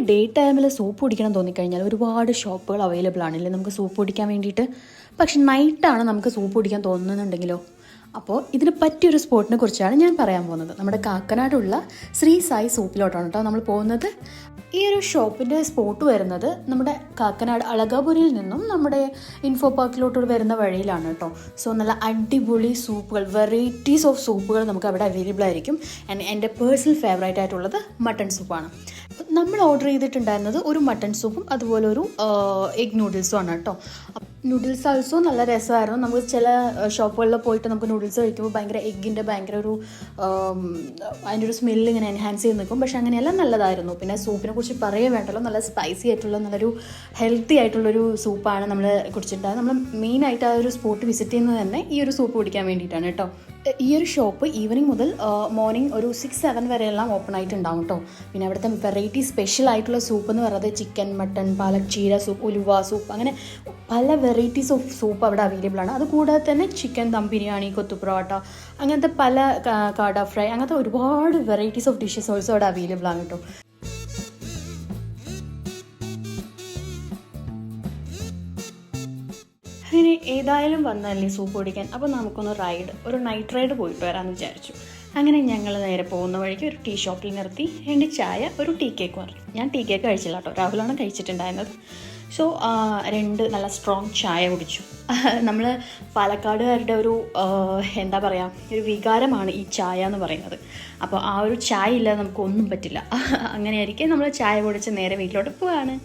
Day ടൈമിൽ soup കുടിക്കണം തോന്നിക്കഴിഞ്ഞാൽ ഒരുപാട് ഷോപ്പുകൾ അവൈലബിൾ ആണല്ലേ നമുക്ക് സൂപ്പ് കുടിക്കാൻ വേണ്ടിയിട്ട്. പക്ഷെ നൈറ്റാണ് നമുക്ക് സൂപ്പ് കുടിക്കാൻ തോന്നുന്നുണ്ടെങ്കിലോ? അപ്പോൾ ഇതിന് പറ്റിയൊരു സ്പോട്ടിനെ കുറിച്ചാണ് ഞാൻ പറയാൻ പോകുന്നത്. നമ്മുടെ കാക്കനാടുള്ള ശ്രീ സായി സൂപ്പിലോട്ടാണ് കേട്ടോ നമ്മൾ പോകുന്നത്. ഈ ഒരു ഷോപ്പിൻ്റെ സ്പോട്ട് വരുന്നത് നമ്മുടെ കാക്കനാട് അളകാപുരിയിൽ നിന്നും നമ്മുടെ ഇൻഫോ പാർക്കിലോട്ട് വരുന്ന വഴിയിലാണ് കേട്ടോ. സോ നല്ല അടിപൊളി സൂപ്പുകൾ, വെറൈറ്റീസ് ഓഫ് സൂപ്പുകൾ നമുക്ക് അവിടെ അവൈലബിൾ ആയിരിക്കും. എൻ്റെ പേഴ്സണൽ ഫേവറേറ്റ് ആയിട്ടുള്ളത് മട്ടൺ സൂപ്പാണ്. നമ്മൾ ഓർഡർ ചെയ്തിട്ടുണ്ടായിരുന്നത് ഒരു മട്ടൺ സൂപ്പും അതുപോലെ ഒരു എഗ് നൂഡിൽസും ആണ് കേട്ടോ. നൂഡിൽസ് ആൾസോ നല്ല രസമായിരുന്നു. നമുക്ക് ചില ഷോപ്പുകളിൽ പോയിട്ട് നമുക്ക് നൂഡിൽസ് കഴിക്കുമ്പോൾ ഭയങ്കര എഗ്ഗിൻ്റെ ഭയങ്കര ഒരു അതിൻ്റെ ഒരു സ്മെല്ല് ഇങ്ങനെ എൻഹാൻസ് ചെയ്ത് നിൽക്കും. പക്ഷേ അങ്ങനെയെല്ലാം നല്ലതായിരുന്നു. പിന്നെ സൂപ്പിനെ കുറിച്ച് പറയേ വേണ്ടല്ലോ, നല്ല സ്പൈസി ആയിട്ടുള്ള നല്ലൊരു ഹെൽത്തി ആയിട്ടുള്ളൊരു സൂപ്പാണ് നമ്മൾ കുടിച്ചിട്ടുണ്ടായത്. നമ്മൾ മെയിനായിട്ട് ആ ഒരു സ്പോട്ട് വിസിറ്റ് ചെയ്യുന്നത് തന്നെ ഈ ഒരു സൂപ്പ് കുടിക്കാൻ വേണ്ടിയിട്ടാണ് കേട്ടോ. ഈ ഒരു ഷോപ്പ് ഈവനിങ് മുതൽ മോർണിംഗ് ഒരു 6-7 വരെയെല്ലാം ഓപ്പൺ ആയിട്ടുണ്ടാവും കേട്ടോ. പിന്നെ അവിടുത്തെ വെറൈറ്റി സ്പെഷ്യൽ ആയിട്ടുള്ള സൂപ്പ് എന്ന് പറയുന്നത് ചിക്കൻ, മട്ടൺ, പാലക്, ചീര സൂപ്പ്, ഉലുവ സൂപ്പ്, അങ്ങനെ പല വെറൈറ്റീസ് ഓഫ് സൂപ്പ് അവിടെ അവൈലബിൾ ആണ്. അതുകൂടാതെ തന്നെ ചിക്കൻ ദം ബിരിയാണി, കൊത്തു പൊറോട്ട, അങ്ങനത്തെ പല കാട ഫ്രൈ, അങ്ങനത്തെ ഒരുപാട് വെറൈറ്റീസ് ഓഫ് ഡിഷസ് ഓൾസോ അവിടെ അവൈലബിൾ ആണ് കേട്ടോ. അങ്ങനെ ഏതായാലും വന്നല്ലേ സൂപ്പ് കുടിക്കാൻ, അപ്പോൾ നമുക്കൊന്ന് ഒരു നൈറ്റ് റൈഡ് പോയിട്ട് വരാമെന്ന് വിചാരിച്ചു. അങ്ങനെ ഞങ്ങൾ നേരെ പോകുന്ന വഴിക്ക് ഒരു ടീ ഷോപ്പിൽ നിർത്തി എൻ്റെ ചായ, ഒരു ടീ കേക്ക് പറഞ്ഞു. ഞാൻ ടീ കേക്ക് കഴിച്ചില്ല കേട്ടോ, രാഹുലാണ് കഴിച്ചിട്ടുണ്ടായിരുന്നത്. സോ 2 നല്ല സ്ട്രോങ് ചായ കുടിച്ചു. നമ്മൾ പാലക്കാടുകാരുടെ ഒരു എന്താ പറയുക, ഒരു വികാരമാണ് ഈ ചായ എന്ന് പറയുന്നത്. അപ്പോൾ ആ ഒരു ചായ ഇല്ലാതെ നമുക്കൊന്നും പറ്റില്ല. അങ്ങനെയായിരിക്കും നമ്മൾ ചായ കുടിച്ച് നേരെ വീട്ടിലോട്ട് പോവാണ്.